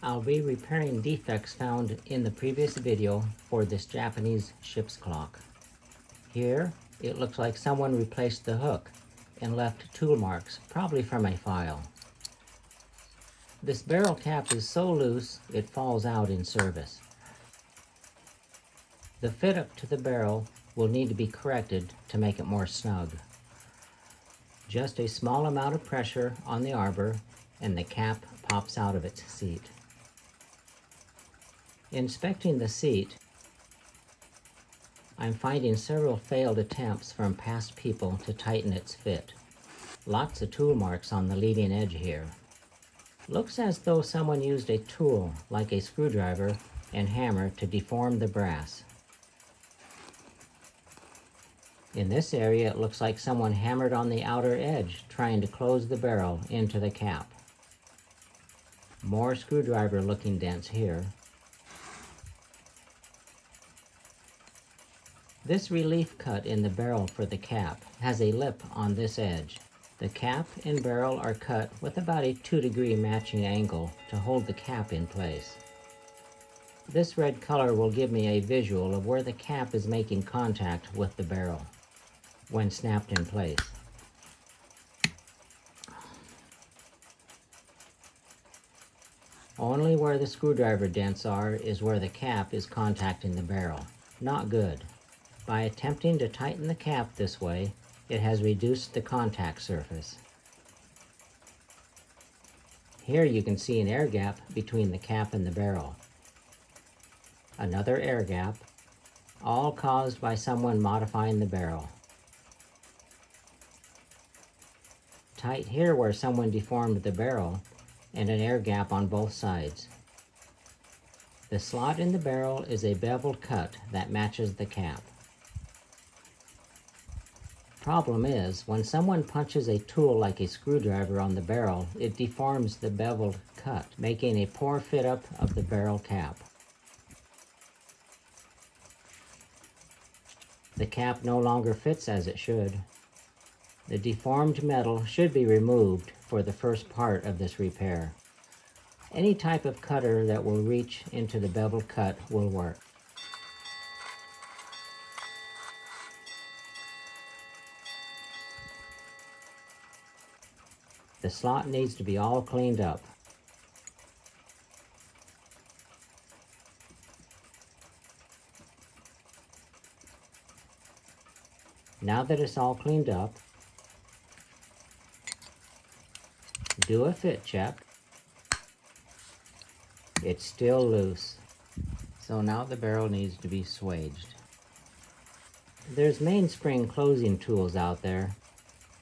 I'll be repairing defects found in the previous video for this Japanese ship's clock. Here, it looks like someone replaced the hook and left tool marks, probably from a file. This barrel cap is so loose, it falls out in service. The fit up to the barrel will need to be corrected to make it more snug. Just a small amount of pressure on the arbor and the cap pops out of its seat. Inspecting the seat, I'm finding several failed attempts from past people to tighten its fit. Lots of tool marks on the leading edge here. Looks as though someone used a tool like a screwdriver and hammer to deform the brass. In this area, it looks like someone hammered on the outer edge trying to close the barrel into the cap. More screwdriver looking dents here. This relief cut in the barrel for the cap has a lip on this edge. The cap and barrel are cut with about a 2-degree matching angle to hold the cap in place. This red color will give me a visual of where the cap is making contact with the barrel when snapped in place. Only where the screwdriver dents are is where the cap is contacting the barrel. Not good. By attempting to tighten the cap this way, it has reduced the contact surface. Here you can see an air gap between the cap and the barrel. Another air gap, all caused by someone modifying the barrel. Tight here where someone deformed the barrel, and an air gap on both sides. The slot in the barrel is a beveled cut that matches the cap. Problem is, when someone punches a tool like a screwdriver on the barrel, it deforms the beveled cut, making a poor fit up of the barrel cap. The cap no longer fits as it should. The deformed metal should be removed for the first part of this repair. Any type of cutter that will reach into the beveled cut will work. The slot needs to be all cleaned up. Now that it's all cleaned up, do a fit check. It's still loose, so now the barrel needs to be swaged. There's mainspring closing tools out there.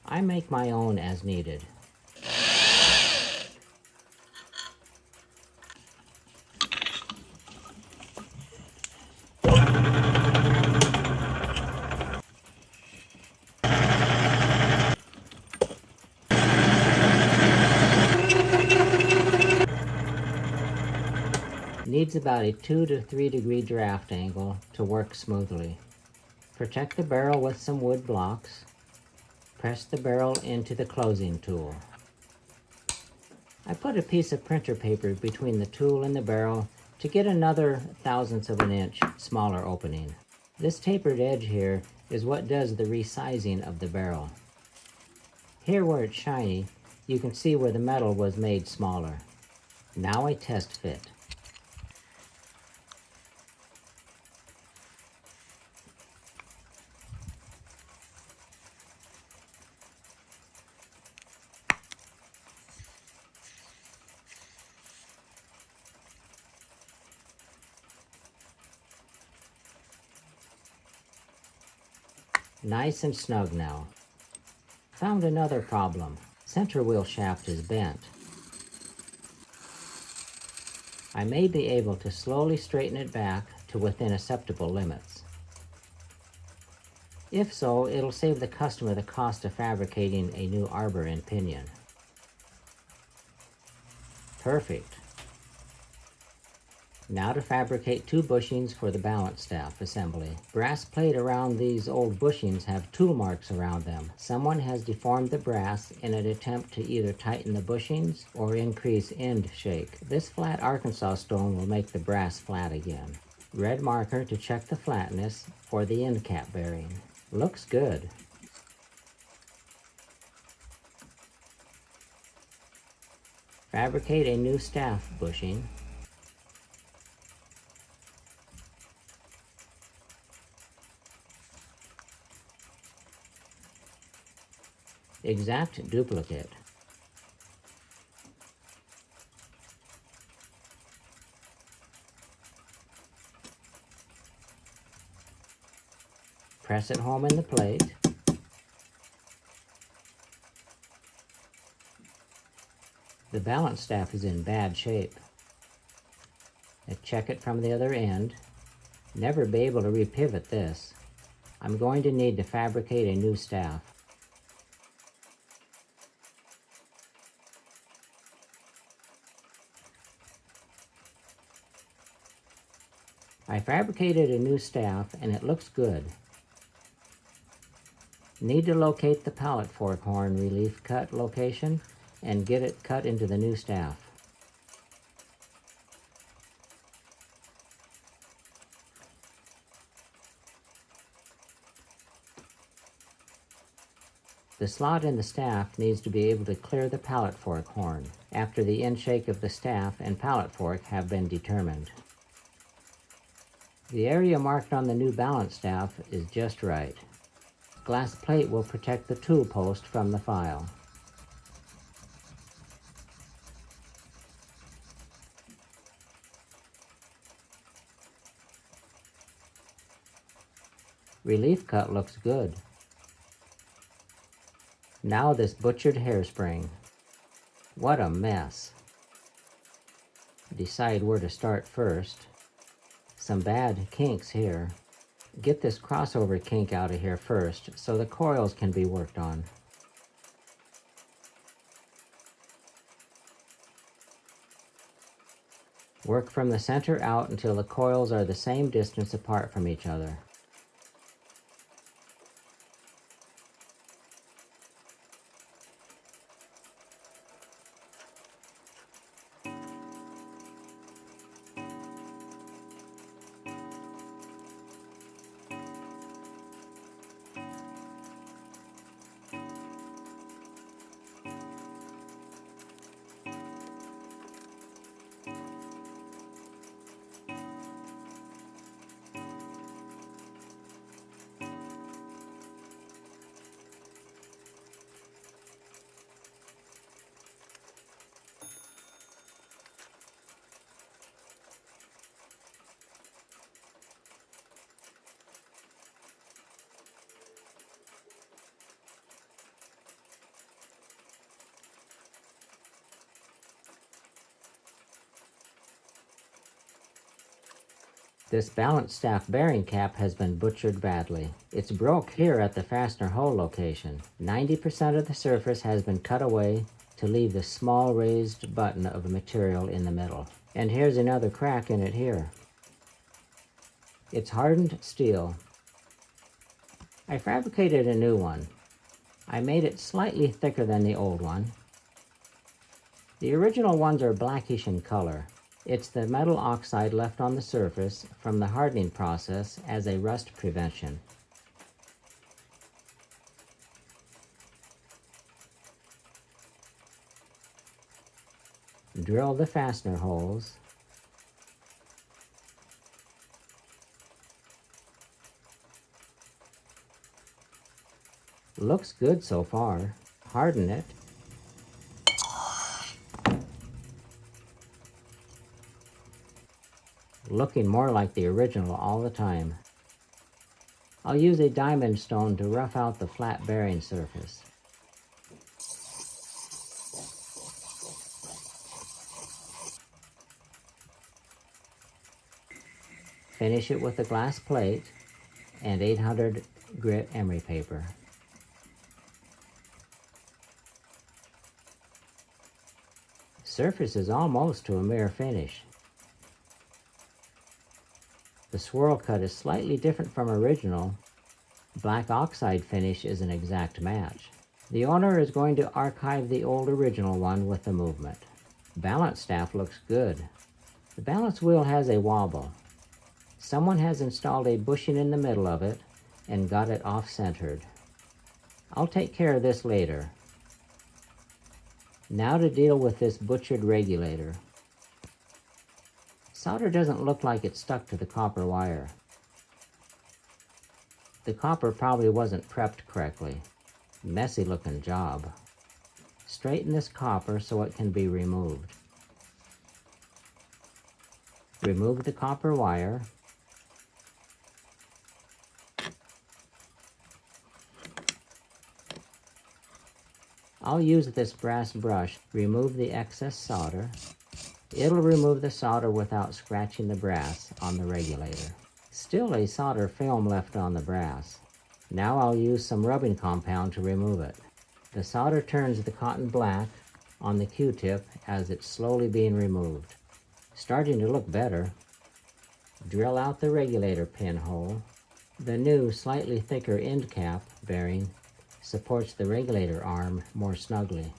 I make my own as needed. Needs about a 2 to 3 degree draft angle to work smoothly. Protect the barrel with some wood blocks. Press the barrel into the closing tool. I put a piece of printer paper between the tool and the barrel to get another 1/1000th of an inch smaller opening. This tapered edge here is what does the resizing of the barrel. Here where it's shiny, you can see where the metal was made smaller. Now I test fit. Nice and snug now. Found another problem. Center wheel shaft is bent. I may be able to slowly straighten it back to within acceptable limits. If so, it'll save the customer the cost of fabricating a new arbor and pinion. Perfect. Now to fabricate 2 bushings for the balance staff assembly. Brass plate around these old bushings have tool marks around them. Someone has deformed the brass in an attempt to either tighten the bushings or increase end shake. This flat Arkansas stone will make the brass flat again. Red marker to check the flatness for the end cap bearing. Looks good. Fabricate a new staff bushing. Exact duplicate. Press it home in the plate. The balance staff is in bad shape. Check it from the other end. Never be able to repivot this. I'm going to need to fabricate a new staff. I fabricated a new staff and it looks good. Need to locate the pallet fork horn relief cut location and get it cut into the new staff. The slot in the staff needs to be able to clear the pallet fork horn after the end shake of the staff and pallet fork have been determined. The area marked on the new balance staff is just right. Glass plate will protect the tool post from the file. Relief cut looks good. Now this butchered hairspring. What a mess. Decide where to start first. Some bad kinks here. Get this crossover kink out of here first so the coils can be worked on. Work from the center out until the coils are the same distance apart from each other. This balance staff bearing cap has been butchered badly. It's broke here at the fastener hole location. 90% of the surface has been cut away to leave the small raised button of material in the middle. And here's another crack in it here. It's hardened steel. I fabricated a new one. I made it slightly thicker than the old one. The original ones are blackish in color. It's the metal oxide left on the surface from the hardening process as a rust prevention. Drill the fastener holes. Looks good so far. Harden it. Looking more like the original all the time. I'll use a diamond stone to rough out the flat bearing surface. Finish it with a glass plate and 800 grit emery paper. Surface is almost to a mirror finish. The swirl cut is slightly different from original. Black oxide finish is an exact match. The owner is going to archive the old original one with the movement. Balance staff looks good. The balance wheel has a wobble. Someone has installed a bushing in the middle of it and got it off-centered. I'll take care of this later. Now to deal with this butchered regulator. Solder doesn't look like it's stuck to the copper wire. The copper probably wasn't prepped correctly. Messy looking job. Straighten this copper so it can be removed. Remove the copper wire. I'll use this brass brush to remove the excess solder. It'll remove the solder without scratching the brass on the regulator. Still a solder film left on the brass. Now I'll use some rubbing compound to remove it. The solder turns the cotton black on the Q-tip as it's slowly being removed. Starting to look better. Drill out the regulator pin hole. The new, slightly thicker end cap bearing supports the regulator arm more snugly.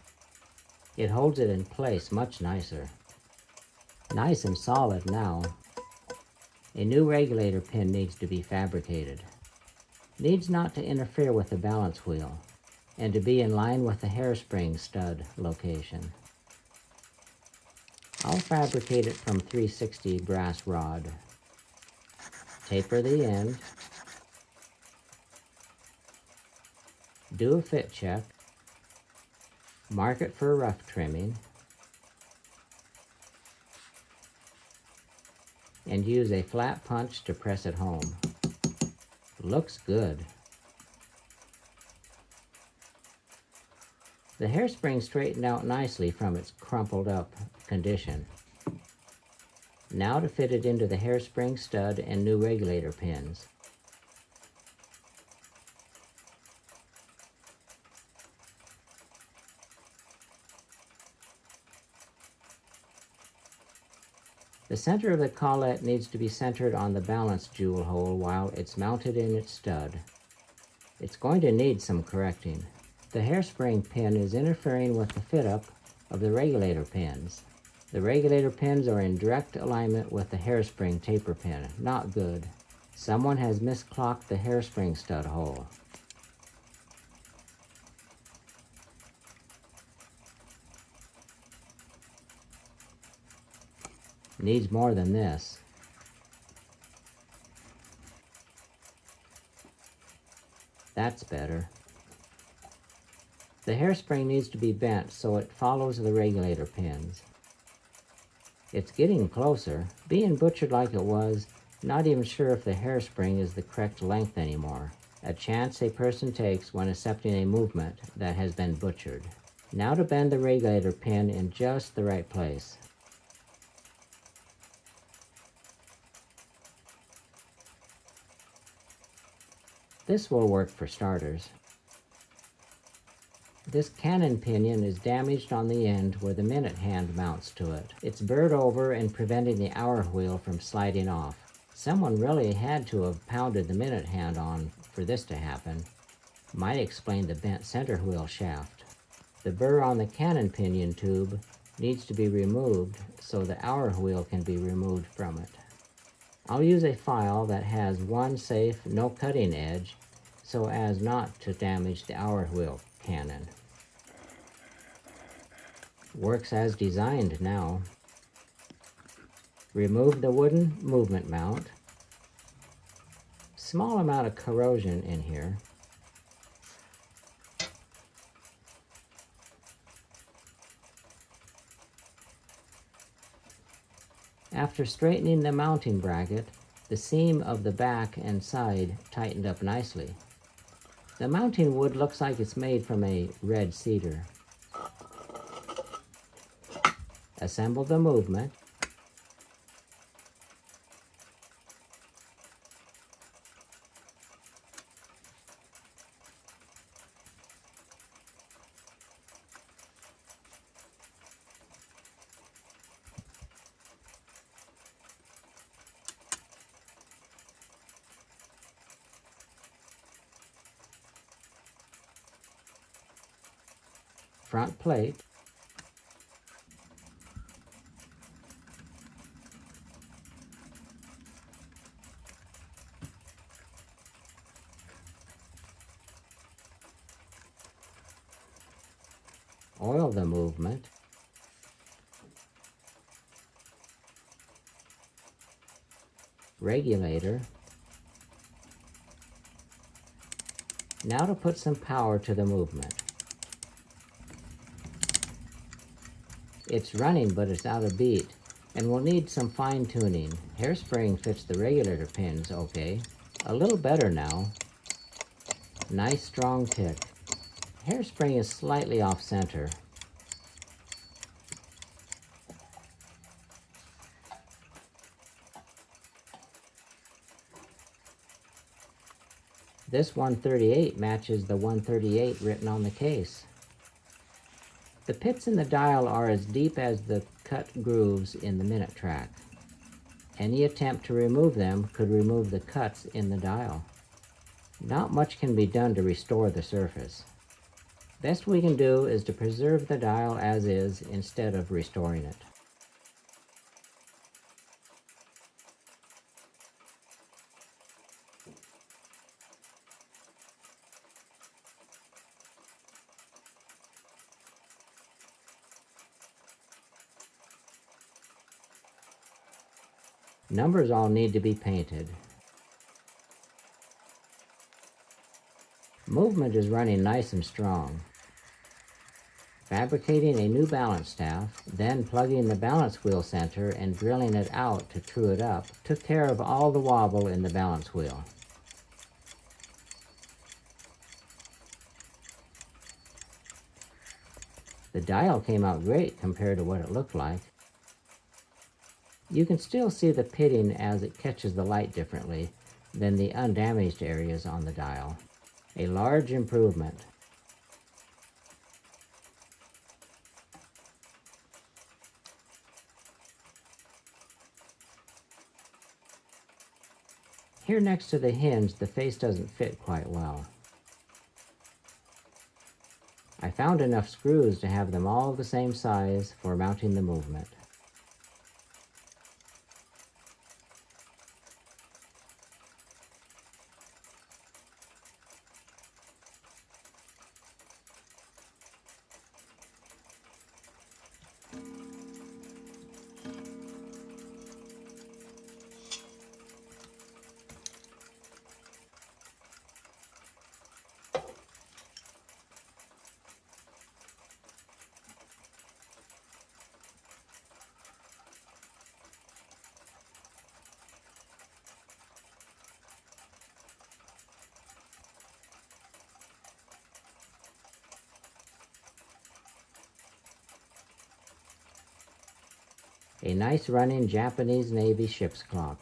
It holds it in place much nicer. Nice and solid now. A new regulator pin needs to be fabricated. Needs not to interfere with the balance wheel and to be in line with the hairspring stud location. I'll fabricate it from 360 brass rod. Taper the end. Do a fit check. Mark it for rough trimming. And use a flat punch to press it home. Looks good. The hairspring straightened out nicely from its crumpled up condition. Now to fit it into the hairspring stud and new regulator pins. The center of the collet needs to be centered on the balance jewel hole while it's mounted in its stud. It's going to need some correcting. The hairspring pin is interfering with the fit-up of the regulator pins. The regulator pins are in direct alignment with the hairspring taper pin. Not good. Someone has misclocked the hairspring stud hole. Needs more than this. That's better. The hairspring needs to be bent so it follows the regulator pins. It's getting closer. Being butchered like it was, not even sure if the hairspring is the correct length anymore. A chance a person takes when accepting a movement that has been butchered. Now to bend the regulator pin in just the right place. This will work for starters. This cannon pinion is damaged on the end where the minute hand mounts to it. It's burred over and preventing the hour wheel from sliding off. Someone really had to have pounded the minute hand on for this to happen. Might explain the bent center wheel shaft. The burr on the cannon pinion tube needs to be removed so the hour wheel can be removed from it. I'll use a file that has one safe, no cutting edge so as not to damage the hour wheel cannon. Works as designed now. Remove the wooden movement mount. Small amount of corrosion in here. After straightening the mounting bracket, the seam of the back and side tightened up nicely. The mounting wood looks like it's made from a red cedar. Assemble the movement. front plate, oil the movement, regulator. Now to put some power to the movement. It's running, but it's out of beat, and will need some fine tuning. Hairspring fits the regulator pins okay. A little better now. Nice strong tick. Hairspring is slightly off center. This 138 matches the 138 written on the case. The pits in the dial are as deep as the cut grooves in the minute track. Any attempt to remove them could remove the cuts in the dial. Not much can be done to restore the surface. Best we can do is to preserve the dial as is instead of restoring it. Numbers all need to be painted. Movement is running nice and strong. Fabricating a new balance staff, then plugging the balance wheel center and drilling it out to true it up, took care of all the wobble in the balance wheel. The dial came out great compared to what it looked like. You can still see the pitting as it catches the light differently than the undamaged areas on the dial. A large improvement. Here next to the hinge, the face doesn't fit quite well. I found enough screws to have them all the same size for mounting the movement. A nice running Japanese Navy ship's clock.